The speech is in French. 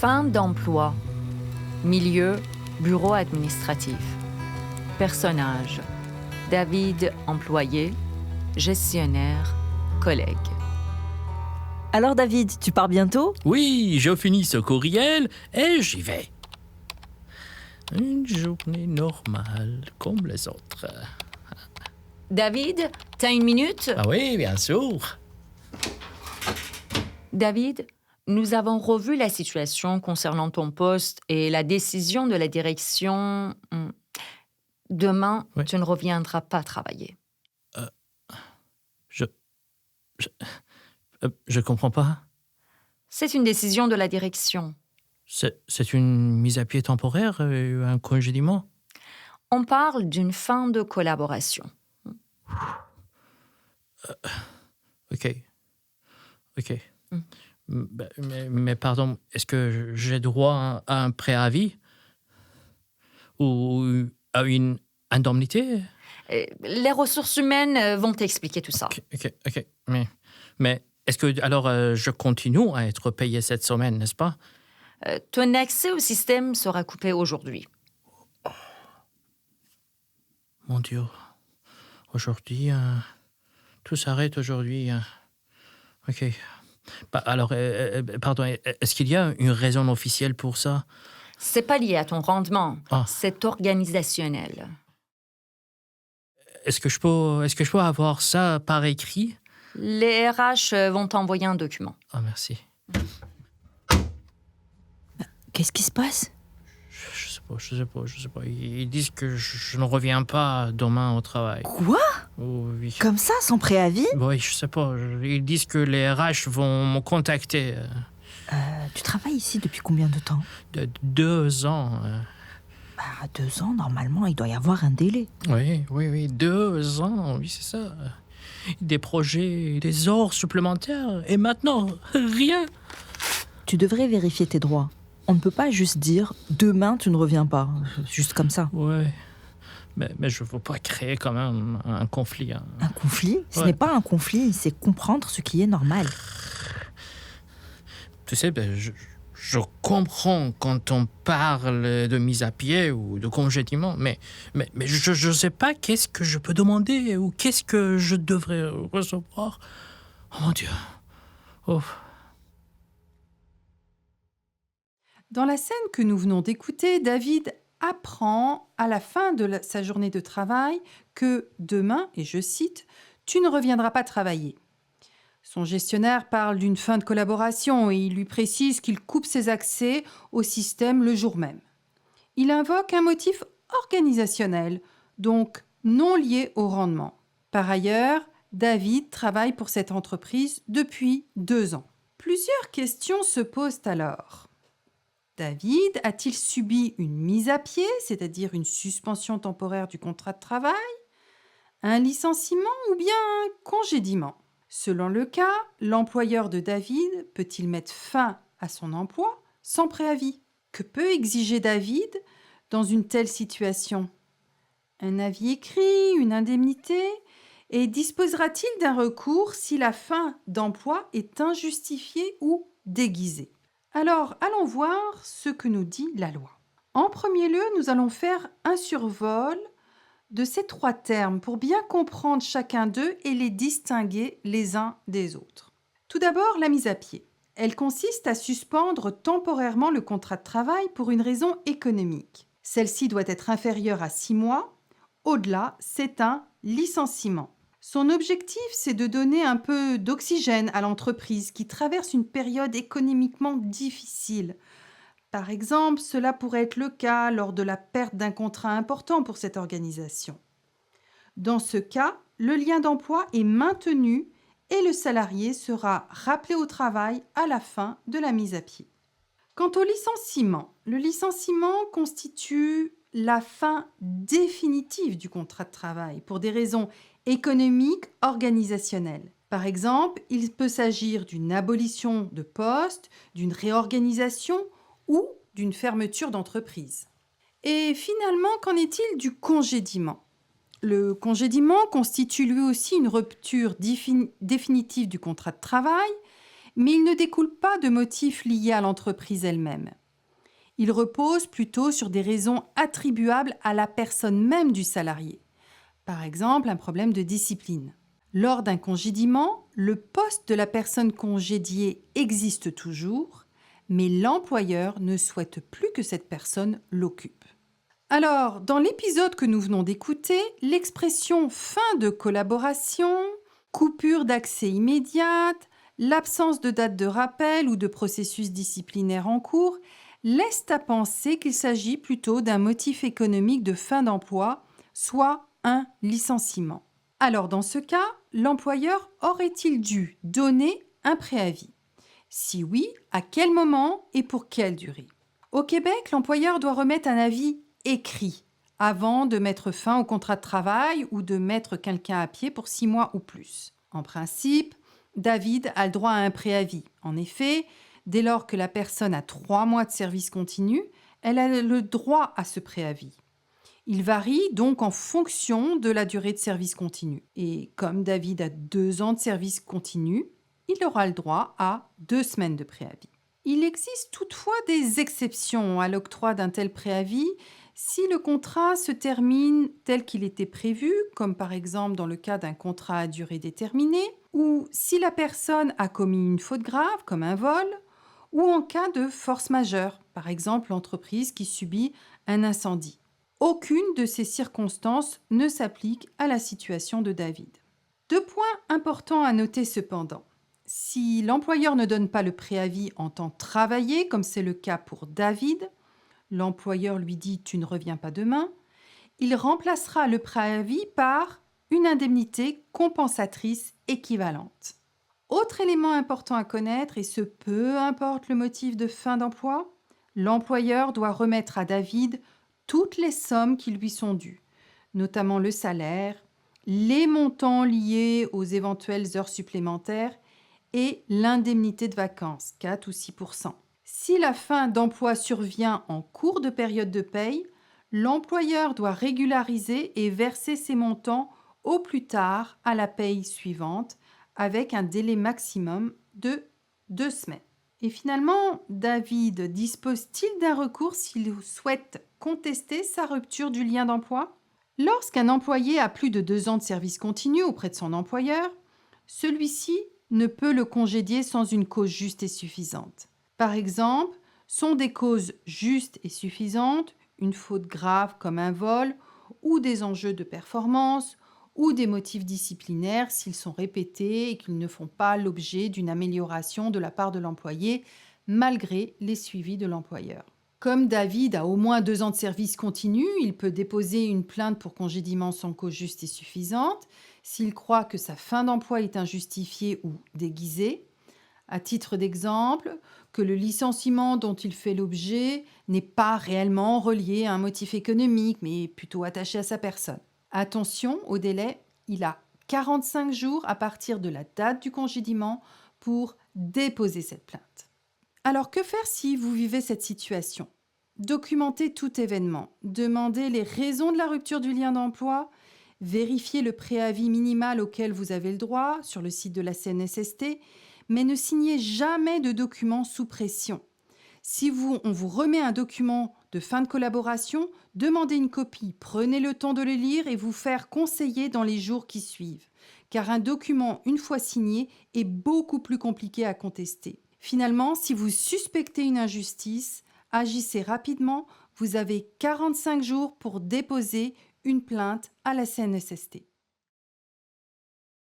Fin d'emploi. Milieu, bureau administratif. Personnage. David, employé. Gestionnaire, collègue. Alors David, tu pars bientôt ? Oui, je finis ce courriel et j'y vais. Une journée normale, comme les autres. David, t'as une minute ? Ah oui, bien sûr. David, nous avons revu la situation concernant ton poste et la décision de la direction. Demain, Oui. tu ne reviendras pas travailler. Je comprends pas. C'est une décision de la direction. C'est une mise à pied temporaire, un congédiement? On parle d'une fin de collaboration. Ok. Mais pardon, est-ce que j'ai droit à un préavis? Ou à une indemnité? Les ressources humaines vont t'expliquer tout ça. Ok. Mais est-ce que alors je continue à être payé cette semaine, n'est-ce pas? Ton accès au système sera coupé aujourd'hui. Mon Dieu. Aujourd'hui, tout s'arrête aujourd'hui. Ok. Alors, pardon, est-ce qu'il y a une raison officielle pour ça? C'est pas lié à ton rendement, Ah. c'est organisationnel. Est-ce que je peux avoir ça par écrit? Les RH vont t'envoyer un document. Ah, merci. Qu'est-ce qui se passe ? Je sais pas. Ils disent que je ne reviens pas demain au travail. Quoi ? Oh, oui. Comme ça, sans préavis ? Oui, je sais pas. Ils disent que les RH vont me contacter. Tu travailles ici depuis combien de temps ? De 2 ans. 2 ans, normalement, il doit y avoir un délai. Oui, 2 ans, oui, c'est ça. Des projets, des heures supplémentaires, et maintenant, rien. Tu devrais vérifier tes droits. On ne peut pas juste dire « demain, tu ne reviens pas », juste comme ça. Ouais, mais je veux pas créer quand même un conflit. Hein. Un conflit ? Ce Ouais. n'est pas un conflit, c'est comprendre ce qui est normal. Tu sais, je comprends quand on parle de mise à pied ou de congédiement, mais je sais pas qu'est-ce que je peux demander ou qu'est-ce que je devrais recevoir. Oh mon Dieu. Oh. Dans la scène que nous venons d'écouter, David apprend à la fin de sa journée de travail que demain, et je cite, « tu ne reviendras pas travailler ». Son gestionnaire parle d'une fin de collaboration et il lui précise qu'il coupe ses accès au système le jour même. Il invoque un motif organisationnel, donc non lié au rendement. Par ailleurs, David travaille pour cette entreprise depuis 2 ans. Plusieurs questions se posent alors. David a-t-il subi une mise à pied, c'est-à-dire une suspension temporaire du contrat de travail, un licenciement ou bien un congédiement? Selon le cas, l'employeur de David peut-il mettre fin à son emploi sans préavis? Que peut exiger David dans une telle situation? Un avis écrit, une indemnité? Et disposera-t-il d'un recours si la fin d'emploi est injustifiée ou déguisée? Alors, allons voir ce que nous dit la loi. En premier lieu, nous allons faire un survol de ces 3 termes pour bien comprendre chacun d'eux et les distinguer les uns des autres. Tout d'abord, la mise à pied. Elle consiste à suspendre temporairement le contrat de travail pour une raison économique. Celle-ci doit être inférieure à 6 mois. Au-delà, c'est un licenciement. Son objectif, c'est de donner un peu d'oxygène à l'entreprise qui traverse une période économiquement difficile. Par exemple, cela pourrait être le cas lors de la perte d'un contrat important pour cette organisation. Dans ce cas, le lien d'emploi est maintenu et le salarié sera rappelé au travail à la fin de la mise à pied. Quant au licenciement, le licenciement constitue la fin définitive du contrat de travail pour des raisons économiques, organisationnelles. Par exemple, il peut s'agir d'une abolition de poste, d'une réorganisation ou d'une fermeture d'entreprise. Et finalement, qu'en est-il du congédiement? Le congédiement constitue lui aussi une rupture définitive du contrat de travail mais il ne découle pas de motifs liés à l'entreprise elle-même. Il repose plutôt sur des raisons attribuables à la personne même du salarié. Par exemple, un problème de discipline. Lors d'un congédiement, le poste de la personne congédiée existe toujours, mais l'employeur ne souhaite plus que cette personne l'occupe. Alors, dans l'épisode que nous venons d'écouter, l'expression fin de collaboration, coupure d'accès immédiate, l'absence de date de rappel ou de processus disciplinaire en cours laissent à penser qu'il s'agit plutôt d'un motif économique de fin d'emploi, soit un licenciement. Alors dans ce cas, l'employeur aurait-il dû donner un préavis? Si oui, à quel moment et pour quelle durée? Au Québec, l'employeur doit remettre un avis écrit avant de mettre fin au contrat de travail ou de mettre quelqu'un à pied pour 6 mois ou plus. En principe, David a le droit à un préavis. En effet, dès lors que la personne a 3 mois de service continu, elle a le droit à ce préavis. Il varie donc en fonction de la durée de service continu. Et comme David a 2 ans de service continu, il aura le droit à 2 semaines de préavis. Il existe toutefois des exceptions à l'octroi d'un tel préavis si le contrat se termine tel qu'il était prévu, comme par exemple dans le cas d'un contrat à durée déterminée, ou si la personne a commis une faute grave, comme un vol, ou en cas de force majeure, par exemple l'entreprise qui subit un incendie. Aucune de ces circonstances ne s'applique à la situation de David. 2 points importants à noter cependant. Si l'employeur ne donne pas le préavis en temps travaillé, comme c'est le cas pour David, l'employeur lui dit « tu ne reviens pas demain », il remplacera le préavis par une indemnité compensatrice équivalente. Autre élément important à connaître, et ce peu importe le motif de fin d'emploi, l'employeur doit remettre à David toutes les sommes qui lui sont dues, notamment le salaire, les montants liés aux éventuelles heures supplémentaires et l'indemnité de vacances, 4 ou 6%. Si la fin d'emploi survient en cours de période de paye, l'employeur doit régulariser et verser ces montants au plus tard à la paye suivante, avec un délai maximum de 2 semaines. Et finalement, David dispose-t-il d'un recours s'il souhaite contester sa rupture du lien d'emploi? Lorsqu'un employé a plus de 2 ans de service continu auprès de son employeur, celui-ci ne peut le congédier sans une cause juste et suffisante. Par exemple, sont des causes justes et suffisantes, une faute grave comme un vol, ou des enjeux de performance, ou des motifs disciplinaires s'ils sont répétés et qu'ils ne font pas l'objet d'une amélioration de la part de l'employé, malgré les suivis de l'employeur. Comme David a au moins 2 ans de service continu, il peut déposer une plainte pour congédiement sans cause juste et suffisante s'il croit que sa fin d'emploi est injustifiée ou déguisée. À titre d'exemple, que le licenciement dont il fait l'objet n'est pas réellement relié à un motif économique, mais plutôt attaché à sa personne. Attention au délai, il a 45 jours à partir de la date du congédiement pour déposer cette plainte. Alors que faire si vous vivez cette situation? Documentez tout événement, demandez les raisons de la rupture du lien d'emploi, vérifiez le préavis minimal auquel vous avez le droit sur le site de la CNSST, mais ne signez jamais de document sous pression. Si on vous remet un document de fin de collaboration, demandez une copie, prenez le temps de le lire et vous faire conseiller dans les jours qui suivent, car un document, une fois signé, est beaucoup plus compliqué à contester. Finalement, si vous suspectez une injustice, agissez rapidement, vous avez 45 jours pour déposer une plainte à la CNSST.